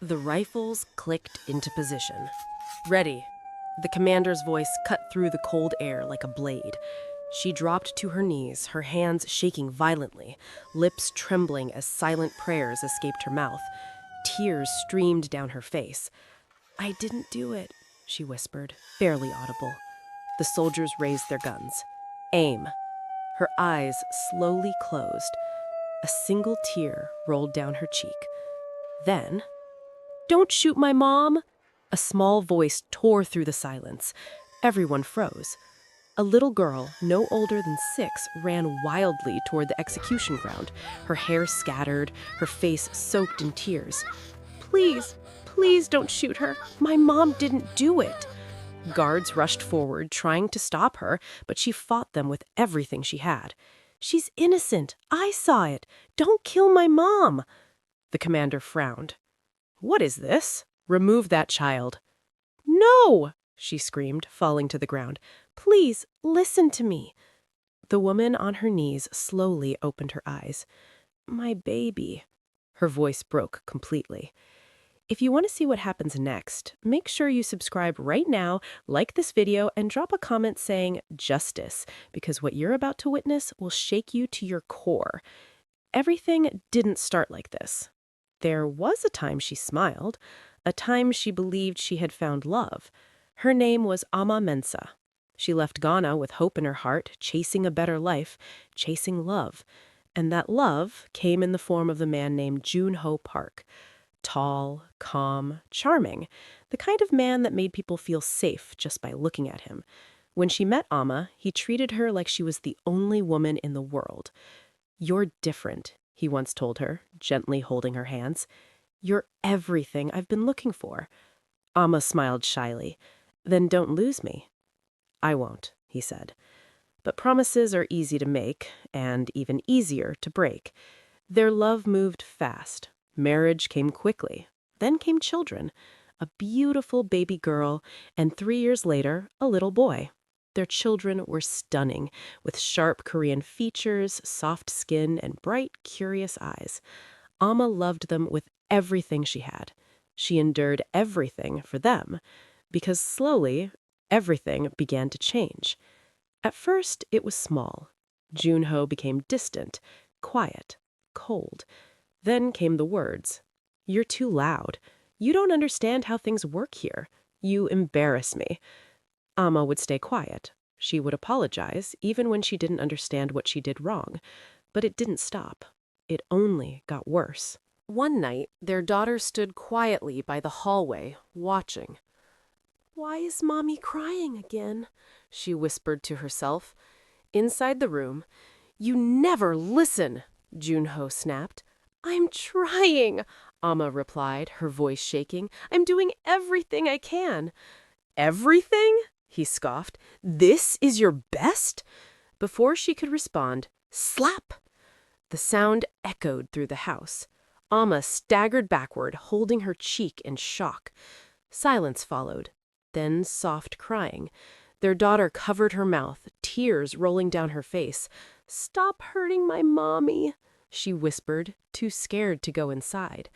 The rifles clicked into position. Ready. The commander's voice cut through the cold air like a blade. She dropped to her knees, her hands shaking violently, lips trembling as silent prayers escaped her mouth. Tears streamed down her face. "I didn't do it," she whispered, barely audible. The soldiers raised their guns. "Aim." Her eyes slowly closed. A single tear rolled down her cheek. Then, "Don't shoot my mom!" A small voice tore through the silence. Everyone froze. A little girl, no older than 6, ran wildly toward the execution ground, her hair scattered, her face soaked in tears. "Please, please don't shoot her. My mom didn't do it." Guards rushed forward, trying to stop her, but she fought them with everything she had. "She's innocent. I saw it. Don't kill my mom." The commander frowned. "What is this? Remove that child." "No!" she screamed, falling to the ground. "Please, listen to me." The woman on her knees slowly opened her eyes. "My baby." Her voice broke completely. If you want to see what happens next, make sure you subscribe right now, like this video, and drop a comment saying justice, because what you're about to witness will shake you to your core. Everything didn't start like this. There was a time she smiled, a time she believed she had found love. Her name was Ama Mensa. She left Ghana with hope in her heart, chasing a better life, chasing love. And that love came in the form of the man named Junho Park. Tall, calm, charming, the kind of man that made people feel safe just by looking at him. When she met Ama, he treated her like she was the only woman in the world. "You're different," he once told her, gently holding her hands. "You're everything I've been looking for." Ama smiled shyly. "Then don't lose me." "I won't," he said. But promises are easy to make, and even easier to break. Their love moved fast. Marriage came quickly. Then came children. A beautiful baby girl, and 3 years later, a little boy. Their children were stunning, with sharp Korean features, soft skin, and bright, curious eyes. Ama loved them with everything she had. She endured everything for them, because slowly, everything began to change. At first, it was small. Junho became distant, quiet, cold. Then came the words. "You're too loud. You don't understand how things work here. You embarrass me." Ama would stay quiet. She would apologize, even when she didn't understand what she did wrong. But it didn't stop. It only got worse. One night, their daughter stood quietly by the hallway, watching. "Why is Mommy crying again?" she whispered to herself. Inside the room, "You never listen!" Junho snapped. "I'm trying," Ama replied, her voice shaking. "I'm doing everything I can." "Everything?" he scoffed. "This is your best?" Before she could respond, slap! The sound echoed through the house. Ama staggered backward, holding her cheek in shock. Silence followed, then soft crying. Their daughter covered her mouth, tears rolling down her face. "Stop hurting my mommy," she whispered, too scared to go inside.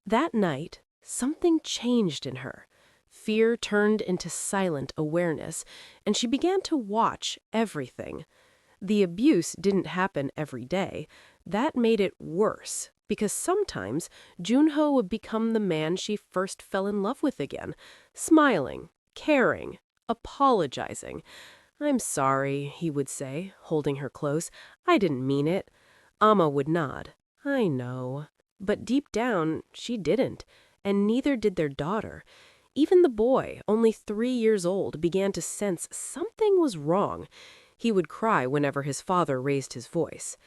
That night, something changed in her. Fear turned into silent awareness, and she began to watch everything. The abuse didn't happen every day. That made it worse, because sometimes Junho would become the man she first fell in love with again, smiling, caring, apologizing. "I'm sorry," he would say, holding her close. "I didn't mean it." Ama would nod. "I know." But deep down, she didn't, and neither did their daughter. Even the boy, only 3 years old, began to sense something was wrong. He would cry whenever his father raised his voice.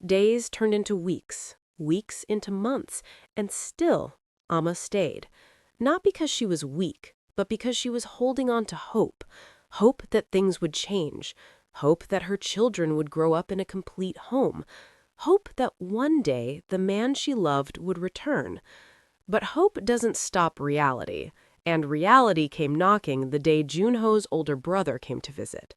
Days turned into weeks, weeks into months, and still Ama stayed. Not because she was weak, but because she was holding on to hope. Hope that things would change. Hope that her children would grow up in a complete home. Hope that one day the man she loved would return. But hope doesn't stop reality, and reality came knocking the day Junho's older brother came to visit.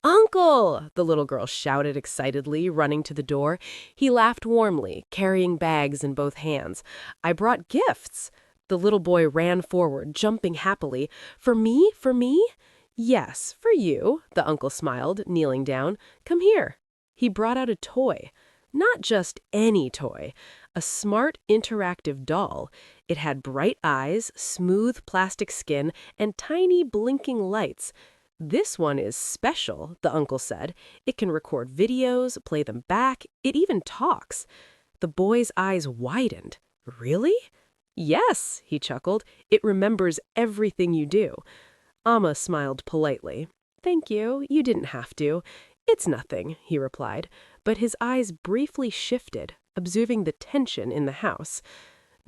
"Uncle!" the little girl shouted excitedly, running to the door. He laughed warmly, carrying bags in both hands. "I brought gifts." The little boy ran forward, jumping happily. "For me? For me?" "Yes, for you," the uncle smiled, kneeling down. "Come here." He brought out a toy. Not just any toy. A smart, interactive doll. It had bright eyes, smooth plastic skin, and tiny blinking lights. "This one is special," the uncle said. "It can record videos, play them back. It even talks." The boy's eyes widened. "Really?" "Yes," he chuckled. "It remembers everything you do." Amma smiled politely. "Thank you. You didn't have to." "It's nothing," he replied, but his eyes briefly shifted, observing the tension in the house.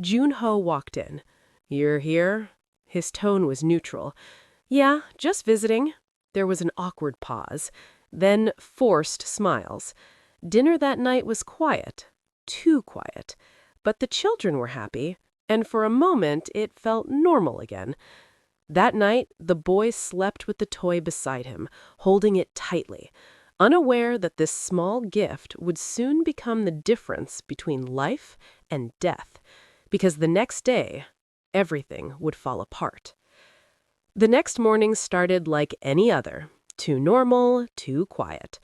Junho walked in. "You're here?" His tone was neutral. "Yeah, just visiting." There was an awkward pause, then forced smiles. Dinner that night was quiet, too quiet, but the children were happy, and for a moment it felt normal again. That night, the boy slept with the toy beside him, holding it tightly, unaware that this small gift would soon become the difference between life and death, because the next day, everything would fall apart. The next morning started like any other, too normal, too quiet.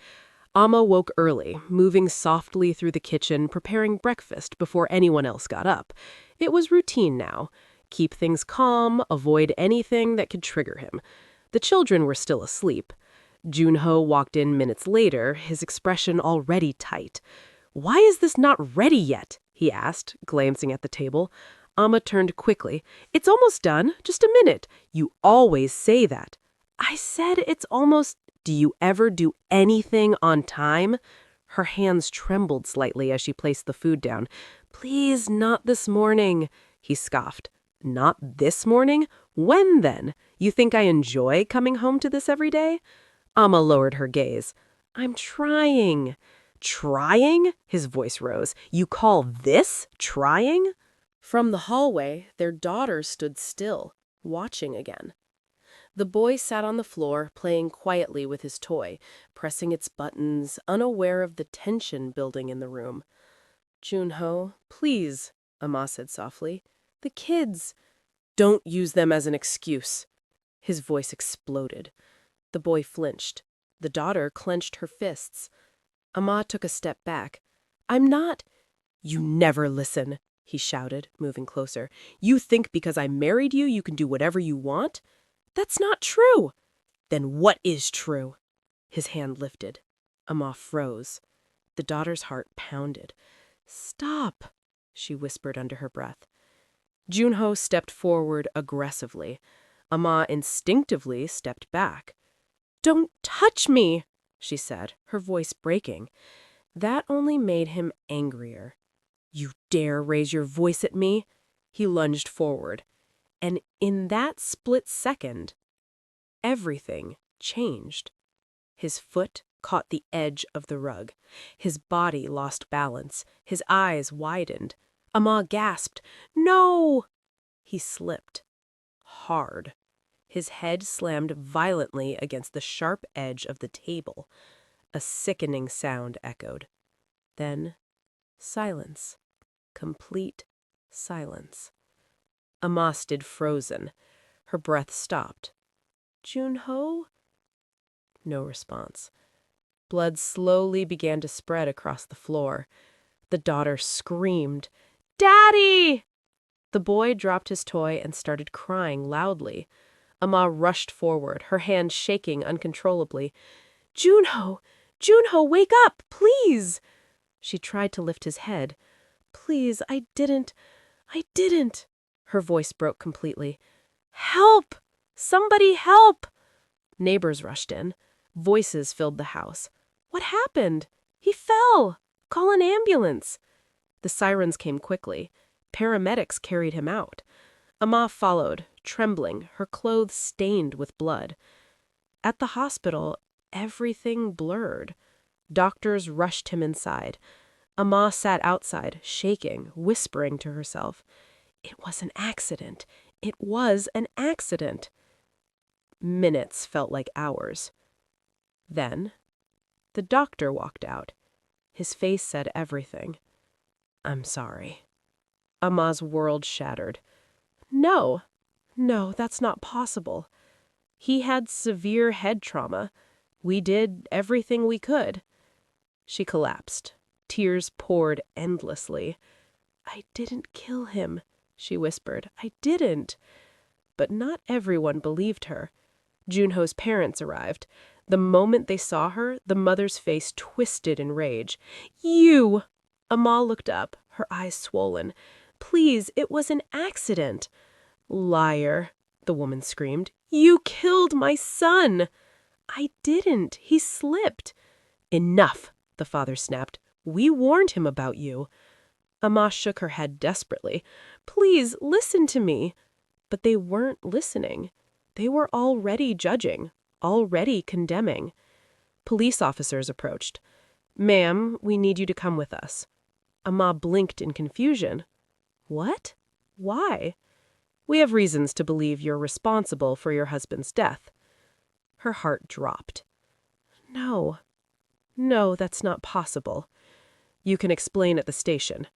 Amma woke early, moving softly through the kitchen, preparing breakfast before anyone else got up. It was routine now. Keep things calm, avoid anything that could trigger him. The children were still asleep. Junho walked in minutes later, his expression already tight. "Why is this not ready yet?" he asked, glancing at the table. Amma turned quickly. "It's almost done. Just a minute. You always say that." "I said it's almost—" "Do you ever do anything on time?" Her hands trembled slightly as she placed the food down. "Please, not this morning," he scoffed. "Not this morning? When then? You think I enjoy coming home to this every day?" Amma lowered her gaze. "I'm trying." "Trying?" His voice rose. "You call this trying?" From the hallway, their daughter stood still, watching again. The boy sat on the floor, playing quietly with his toy, pressing its buttons, unaware of the tension building in the room. "Junho, please," Amma said softly. "The kids—" "Don't use them as an excuse." His voice exploded. The boy flinched. The daughter clenched her fists. Amma took a step back. "I'm not—" "You never listen," he shouted, moving closer. "You think because I married you, you can do whatever you want? That's not true." "Then what is true?" His hand lifted. Amma froze. The daughter's heart pounded. "Stop," she whispered under her breath. Junho stepped forward aggressively. Amma instinctively stepped back. "Don't touch me," she said, her voice breaking. That only made him angrier. "You dare raise your voice at me?" He lunged forward. And in that split second, everything changed. His foot caught the edge of the rug. His body lost balance. His eyes widened. Amma gasped, "No!" He slipped. Hard. His head slammed violently against the sharp edge of the table. A sickening sound echoed. Then, silence. Complete silence. Amma stood frozen. Her breath stopped. "Junho?" No response. Blood slowly began to spread across the floor. The daughter screamed, "Daddy!" The boy dropped his toy and started crying loudly. Amma rushed forward, her hand shaking uncontrollably. "Junho! Junho, wake up, please!" She tried to lift his head. "Please, I didn't. Her voice broke completely. "Help! Somebody help!" Neighbors rushed in. Voices filled the house. "What happened?" "He fell! Call an ambulance!" The sirens came quickly. Paramedics carried him out. Amma followed, trembling, her clothes stained with blood. At the hospital, everything blurred. Doctors rushed him inside. Amma sat outside, shaking, whispering to herself. It was an accident. It was an accident. Minutes felt like hours. Then, the doctor walked out. His face said everything. "I'm sorry." Amma's world shattered. No, that's not possible. He had severe head trauma. We did everything we could. She collapsed. Tears poured endlessly. "I didn't kill him," she whispered. "I didn't." But not everyone believed her. Junho's parents arrived. The moment they saw her, the mother's face twisted in rage. "You!" Amma looked up, her eyes swollen. "Please, it was an accident." "Liar," the woman screamed. "You killed my son." "I didn't. He slipped." "Enough," the father snapped. "We warned him about you." Amma shook her head desperately. "Please, listen to me." But they weren't listening. They were already judging, already condemning. Police officers approached. "Ma'am, we need you to come with us." Amma blinked in confusion. "What? Why?" "We have reasons to believe you're responsible for your husband's death." Her heart dropped. No, that's not possible." "You can explain at the station."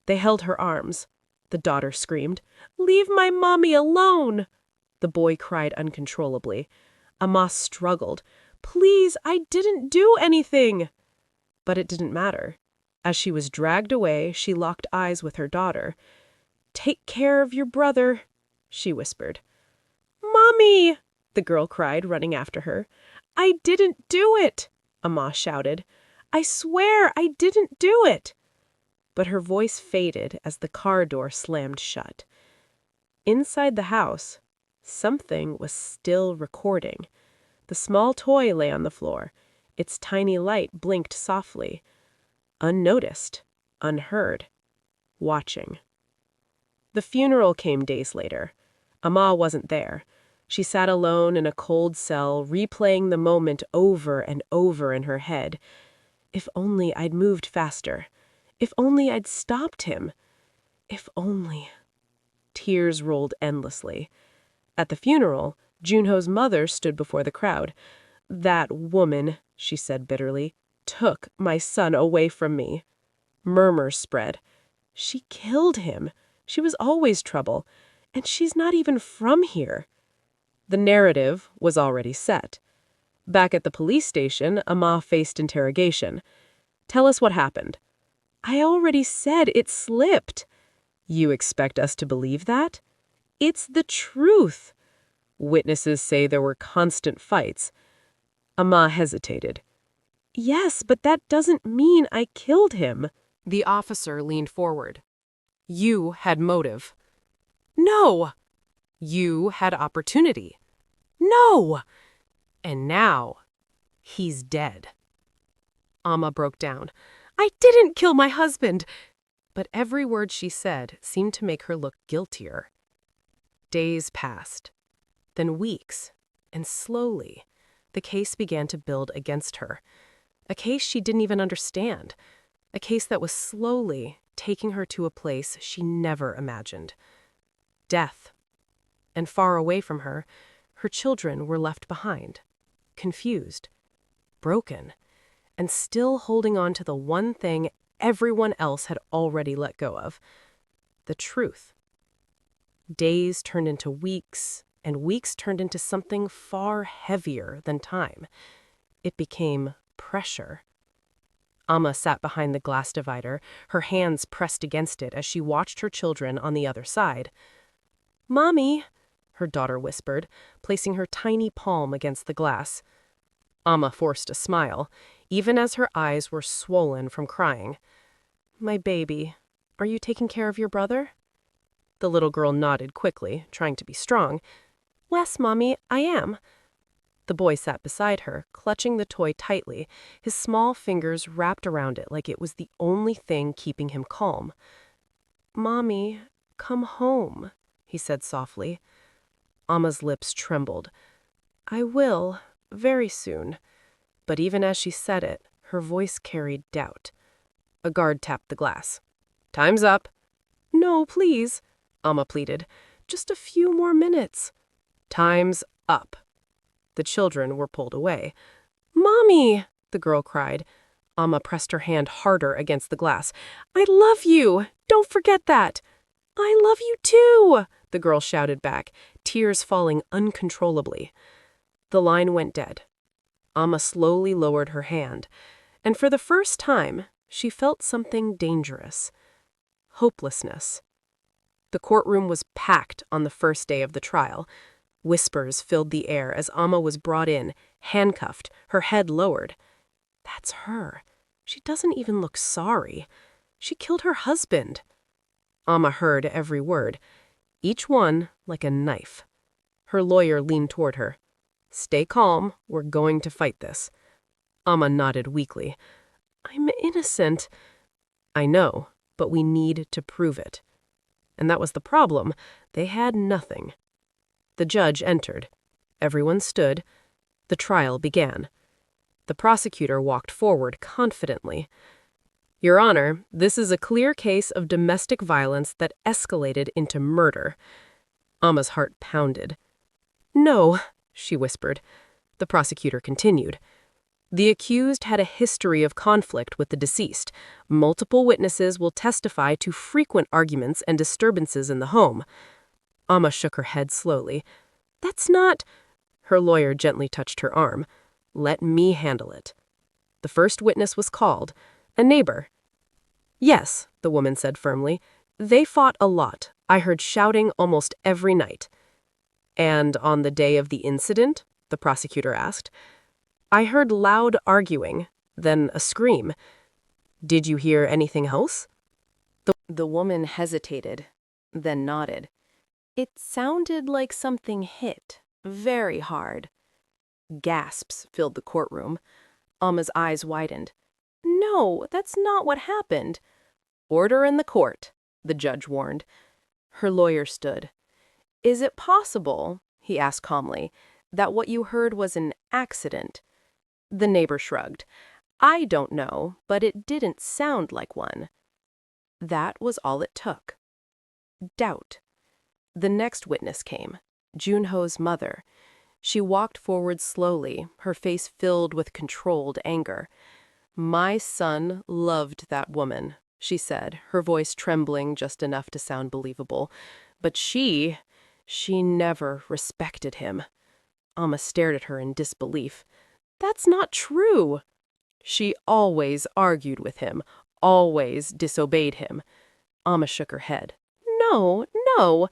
They held her arms. The daughter screamed, "Leave my mommy alone!" The boy cried uncontrollably. Amma struggled. "Please, I didn't do anything." But it didn't matter. As she was dragged away, she locked eyes with her daughter. "Take care of your brother," she whispered. "Mommy!" the girl cried, running after her. "I didn't do it!" Amma shouted. "I swear I didn't do it!" But her voice faded as the car door slammed shut. Inside the house, something was still recording. The small toy lay on the floor. Its tiny light blinked softly. Unnoticed, unheard, watching. The funeral came days later. Amma wasn't there. She sat alone in a cold cell, replaying the moment over and over in her head. If only I'd moved faster. If only I'd stopped him. If only. Tears rolled endlessly. At the funeral, Junho's mother stood before the crowd. "That woman," she said bitterly, "took my son away from me." Murmurs spread. "She killed him. She was always trouble. And she's not even from here." The narrative was already set. Back at the police station, Amma faced interrogation. "Tell us what happened." "I already said it slipped." "You expect us to believe that?" "It's the truth." "Witnesses say there were constant fights." Amma hesitated. "Yes, but that doesn't mean I killed him." The officer leaned forward. "You had motive." "No." "You had opportunity." "No." "And now, he's dead." Amma broke down. "I didn't kill my husband." But every word she said seemed to make her look guiltier. Days passed, then weeks, and slowly, the case began to build against her. A case she didn't even understand. A case that was slowly taking her to a place she never imagined. Death. And far away from her, her children were left behind, confused, broken, and still holding on to the one thing everyone else had already let go of: the truth. Days turned into weeks, and weeks turned into something far heavier than time. It became pressure. Amma sat behind the glass divider, her hands pressed against it as she watched her children on the other side. "Mommy," her daughter whispered, placing her tiny palm against the glass. Amma forced a smile, even as her eyes were swollen from crying. "My baby, are you taking care of your brother?" The little girl nodded quickly, trying to be strong. "Yes, Mommy, I am." The boy sat beside her, clutching the toy tightly, his small fingers wrapped around it like it was the only thing keeping him calm. "Mommy, come home," he said softly. Amma's lips trembled. "I will, very soon." But even as she said it, her voice carried doubt. A guard tapped the glass. "Time's up." "No, please," Amma pleaded. "Just a few more minutes." "Time's up." The children were pulled away. "Mommy!" the girl cried. Amma pressed her hand harder against the glass. "I love you! Don't forget that!" "I love you too!" the girl shouted back, tears falling uncontrollably. The line went dead. Amma slowly lowered her hand, and for the first time, she felt something dangerous. Hopelessness. The courtroom was packed on the first day of the trial. Whispers filled the air as Amma was brought in, handcuffed, her head lowered. That's her. She doesn't even look sorry. She killed her husband. Amma heard every word, each one like a knife. Her lawyer leaned toward her. "Stay calm, we're going to fight this." Amma nodded weakly. "I'm innocent." "I know, but we need to prove it." And that was the problem. They had nothing. The judge entered. Everyone stood. The trial began. The prosecutor walked forward confidently. "Your Honor, this is a clear case of domestic violence that escalated into murder." Amma's heart pounded. "No," she whispered. The prosecutor continued. "The accused had a history of conflict with the deceased. Multiple witnesses will testify to frequent arguments and disturbances in the home." Amma shook her head slowly. "That's not—" Her lawyer gently touched her arm. "Let me handle it." The first witness was called, a neighbor. "Yes," the woman said firmly. "They fought a lot. I heard shouting almost every night." "And on the day of the incident?" the prosecutor asked. "I heard loud arguing, then a scream. Did you hear anything else?" The woman hesitated, then nodded. "It sounded like something hit, very hard." Gasps filled the courtroom. Amma's eyes widened. "No, that's not what happened." "Order in the court," the judge warned. Her lawyer stood. "Is it possible," he asked calmly, "that what you heard was an accident?" The neighbor shrugged. "I don't know, but it didn't sound like one." That was all it took. Doubt. The next witness came, Junho's mother. She walked forward slowly, her face filled with controlled anger. "My son loved that woman," she said, her voice trembling just enough to sound believable. "But she never respected him." Amma stared at her in disbelief. "That's not true." "She always argued with him, always disobeyed him." Amma shook her head. "No, no.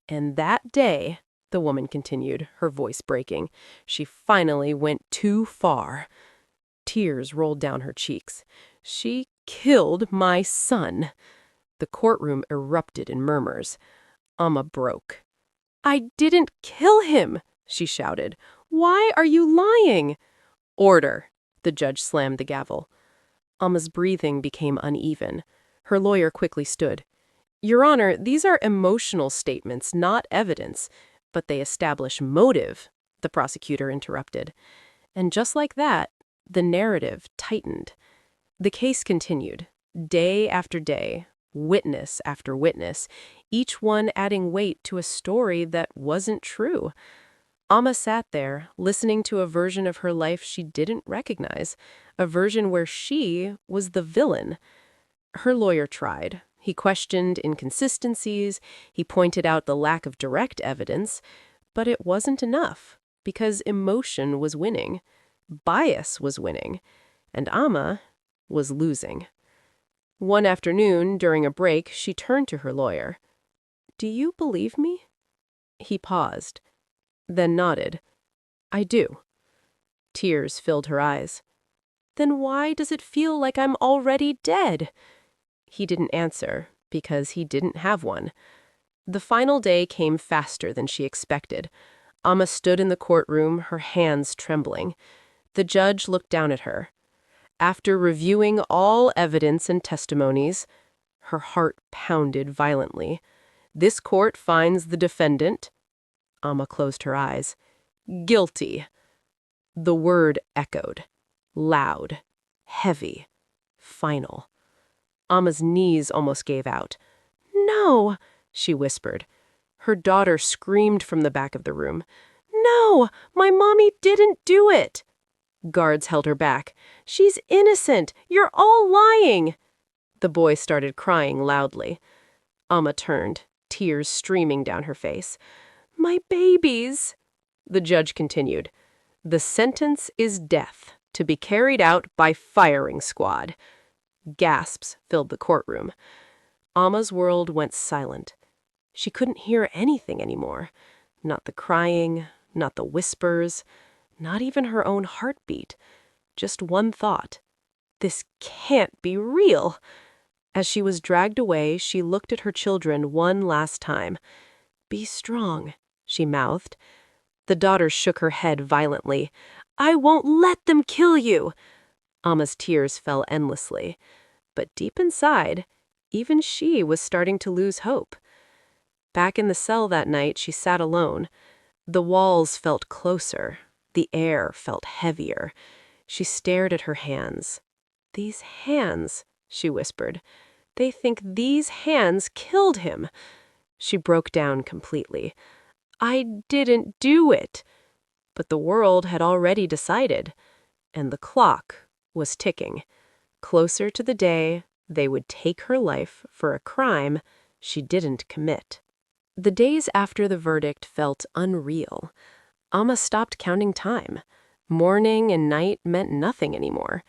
And that day," the woman continued, her voice breaking, "she finally went too far." Tears rolled down her cheeks. "She killed my son." The courtroom erupted in murmurs. Amma broke. "I didn't kill him," she shouted. "Why are you lying?" "Order!" The judge slammed the gavel. Amma's breathing became uneven. Her lawyer quickly stood. "Your Honor, these are emotional statements, not evidence, but they establish motive," the prosecutor interrupted. And just like that, the narrative tightened. The case continued, day after day, witness after witness, each one adding weight to a story that wasn't true. Amma sat there, listening to a version of her life she didn't recognize, a version where she was the villain. Her lawyer tried. He questioned inconsistencies, he pointed out the lack of direct evidence, but it wasn't enough, because emotion was winning, bias was winning, and Amma was losing. One afternoon, during a break, she turned to her lawyer. "Do you believe me?" He paused, then nodded. "I do." Tears filled her eyes. "Then why does it feel like I'm already dead?" He didn't answer, because he didn't have one. The final day came faster than she expected. Amma stood in the courtroom, her hands trembling. The judge looked down at her. After reviewing all evidence and testimonies, her heart pounded violently. "This court finds the defendant—" Amma closed her eyes. "Guilty." The word echoed. Loud. Heavy. Final. Amma's knees almost gave out. "No," she whispered. Her daughter screamed from the back of the room. "No, my mommy didn't do it." Guards held her back. "She's innocent! You're all lying!" The boy started crying loudly. Amma turned, tears streaming down her face. "My babies!" The judge continued. "The sentence is death, to be carried out by firing squad." Gasps filled the courtroom. Amma's world went silent. She couldn't hear anything anymore. Not the crying, not the whispers, not even her own heartbeat. Just one thought. This can't be real. As she was dragged away, she looked at her children one last time. "Be strong," she mouthed. The daughter shook her head violently. "I won't let them kill you!" Amma's tears fell endlessly. But deep inside, even she was starting to lose hope. Back in the cell that night, she sat alone. The walls felt closer. The air felt heavier. She stared at her hands. "These hands," she whispered. "They think these hands killed him." She broke down completely. "I didn't do it." But the world had already decided, and the clock was ticking. Closer to the day they would take her life for a crime she didn't commit. The days after the verdict felt unreal. Amma stopped counting time. Morning and night meant nothing anymore.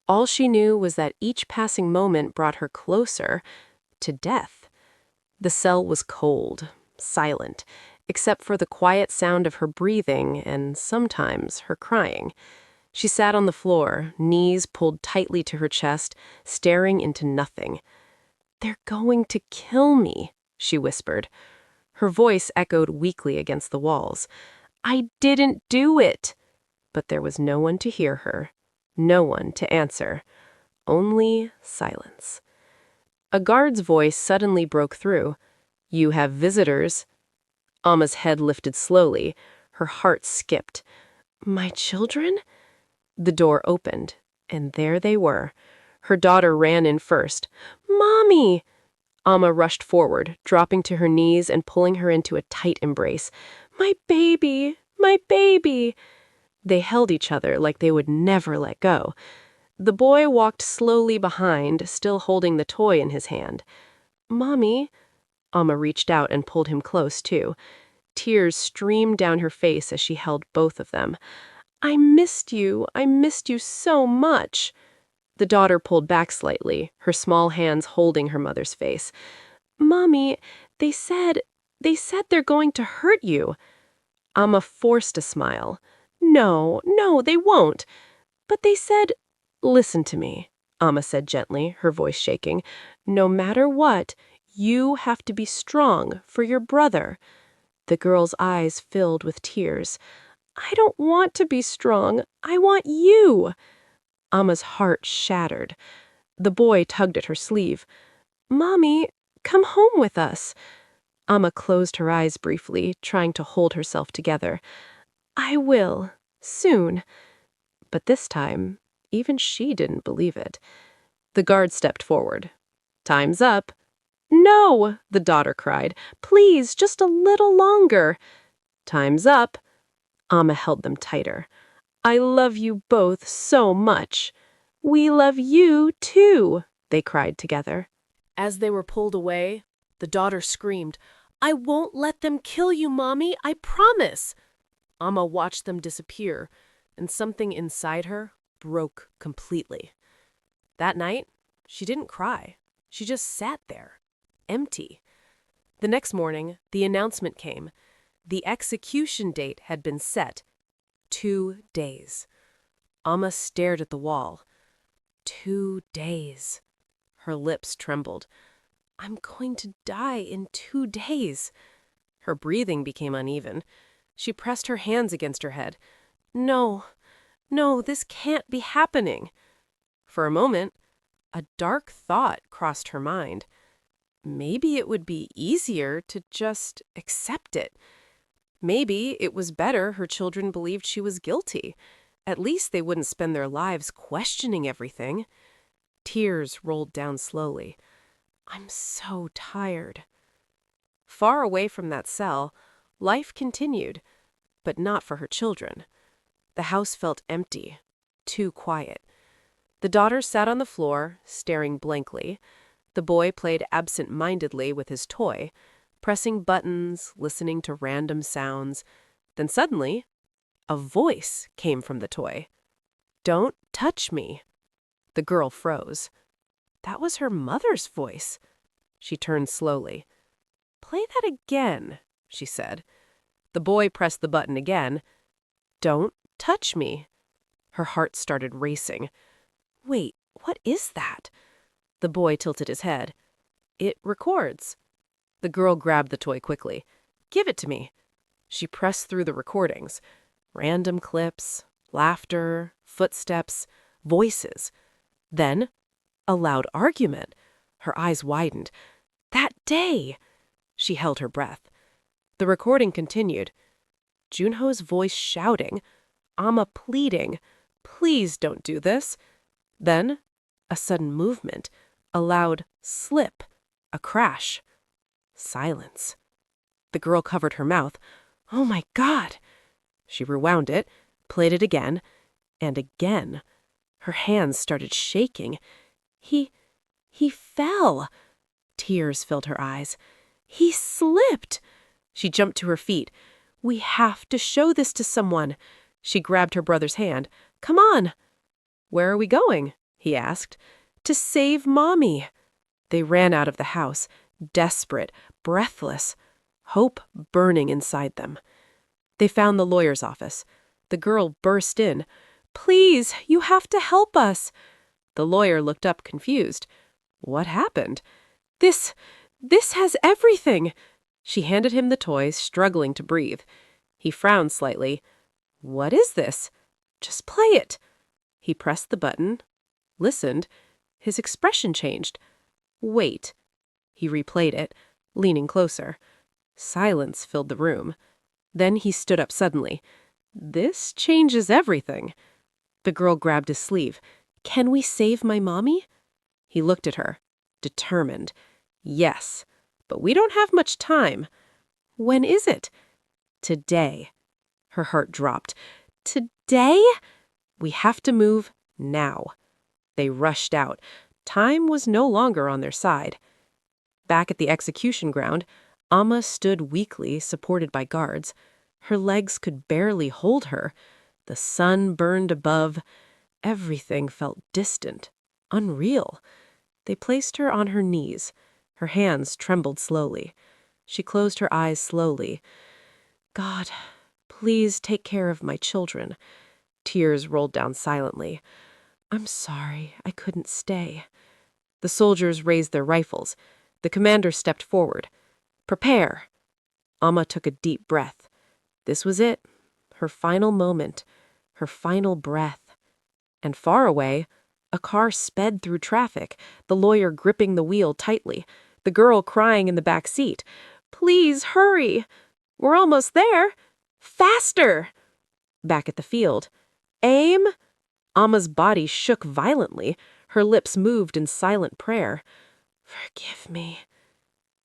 All she knew was that each passing moment brought her closer to death. The cell was cold, silent, except for the quiet sound of her breathing and sometimes her crying. She sat on the floor, knees pulled tightly to her chest, staring into nothing. "They're going to kill me," she whispered. Her voice echoed weakly against the walls. "I didn't do it." But there was no one to hear her, no one to answer. Only silence. A guard's voice suddenly broke through. "You have visitors." Amma's head lifted slowly. Her heart skipped. "My children?" The door opened, and there they were. Her daughter ran in first. "Mommy!" Amma rushed forward, dropping to her knees and pulling her into a tight embrace. "My baby! My baby!" They held each other like they would never let go. The boy walked slowly behind, still holding the toy in his hand. "Mommy," Amma reached out and pulled him close, too. Tears streamed down her face as she held both of them. I missed you so much." The daughter pulled back slightly, her small hands holding her mother's face. "Mommy, they said they're going to hurt you." Amma forced a smile. No, they won't." "But they said—" "Listen to me," Amma said gently, her voice shaking. "No matter what, you have to be strong for your brother." The girl's eyes filled with tears. "I don't want to be strong. I want you." Amma's heart shattered. The boy tugged at her sleeve. "Mommy, come home with us." Amma closed her eyes briefly, trying to hold herself together. "I will, soon." But this time, even she didn't believe it. The guard stepped forward. "Time's up." "No," the daughter cried. "Please, just a little longer." "Time's up." Amma held them tighter. "I love you both so much." "We love you, too," they cried together. As they were pulled away, the daughter screamed, "I won't let them kill you, Mommy, I promise." Amma watched them disappear, and something inside her broke completely. That night, she didn't cry. She just sat there, empty. The next morning, the announcement came. The execution date had been set. 2 days. Amma stared at the wall. 2 days. Her lips trembled. "I'm going to die in 2 days." Her breathing became uneven. She pressed her hands against her head. No, this can't be happening." For a moment, a dark thought crossed her mind. Maybe it would be easier to just accept it. Maybe it was better her children believed she was guilty. At least they wouldn't spend their lives questioning everything. Tears rolled down slowly. "I'm so tired." Far away from that cell, life continued, but not for her children. The house felt empty, too quiet. The daughter sat on the floor, staring blankly. The boy played absent-mindedly with his toy, pressing buttons, listening to random sounds. Then suddenly, a voice came from the toy. "Don't touch me." The girl froze. That was her mother's voice. She turned slowly. "Play that again," she said. The boy pressed the button again. "Don't touch me." Her heart started racing. "Wait, what is that?" The boy tilted his head. "It records." The girl grabbed the toy quickly. "Give it to me." She pressed through the recordings. Random clips, laughter, footsteps, voices. Then, a loud argument. Her eyes widened. That day! She held her breath. The recording continued. Junho's voice shouting, Amma pleading, "Please don't do this." Then, a sudden movement, a loud slip, a crash. Silence. The girl covered her mouth. "Oh my God!" She rewound it, played it again, and again. Her hands started shaking. He fell. Tears filled her eyes. He slipped. She jumped to her feet. "We have to show this to someone." She grabbed her brother's hand. "Come on." "Where are we going?" he asked. "To save Mommy." They ran out of the house, desperate, breathless, hope burning inside them. They found the lawyer's office. The girl burst in. "Please, you have to help us." The lawyer looked up confused. "What happened?" This has everything." She handed him the toys, struggling to breathe. He frowned slightly. "What is this?" "Just play it." He pressed the button, listened. His expression changed. "Wait." He replayed it, leaning closer. Silence filled the room. Then he stood up suddenly. "This changes everything." The girl grabbed his sleeve. "Can we save my mommy?" He looked at her, determined. "Yes, but we don't have much time." "When is it?" "Today." Her heart dropped. "Today?" "We have to move now." They rushed out. Time was no longer on their side. Back at the execution ground, Amma stood weakly, supported by guards. Her legs could barely hold her. The sun burned above. Everything felt distant, unreal. They placed her on her knees. Her hands trembled slowly. She closed her eyes slowly. "God, please take care of my children." Tears rolled down silently. "I'm sorry I couldn't stay." The soldiers raised their rifles. The commander stepped forward. "Prepare." Amma took a deep breath. This was it. Her final moment. Her final breath. And far away, a car sped through traffic, the lawyer gripping the wheel tightly, the girl crying in the back seat. "Please hurry. We're almost there. Faster!" Back at the field. "Aim!" Amma's body shook violently. Her lips moved in silent prayer. "Forgive me."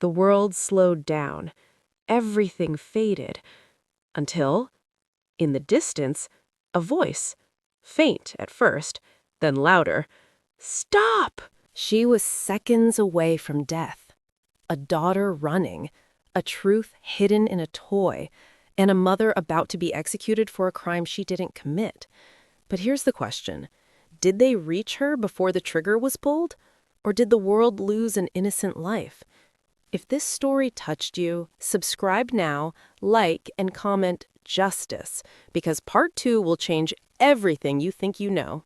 The world slowed down. Everything faded. Until, in the distance, a voice, faint at first, then louder. "Stop!" She was seconds away from death. A daughter running, a truth hidden in a toy, and a mother about to be executed for a crime she didn't commit. But here's the question. Did they reach her before the trigger was pulled? Or did the world lose an innocent life? If this story touched you, subscribe now, like, and comment "Justice," because part 2 will change everything you think you know.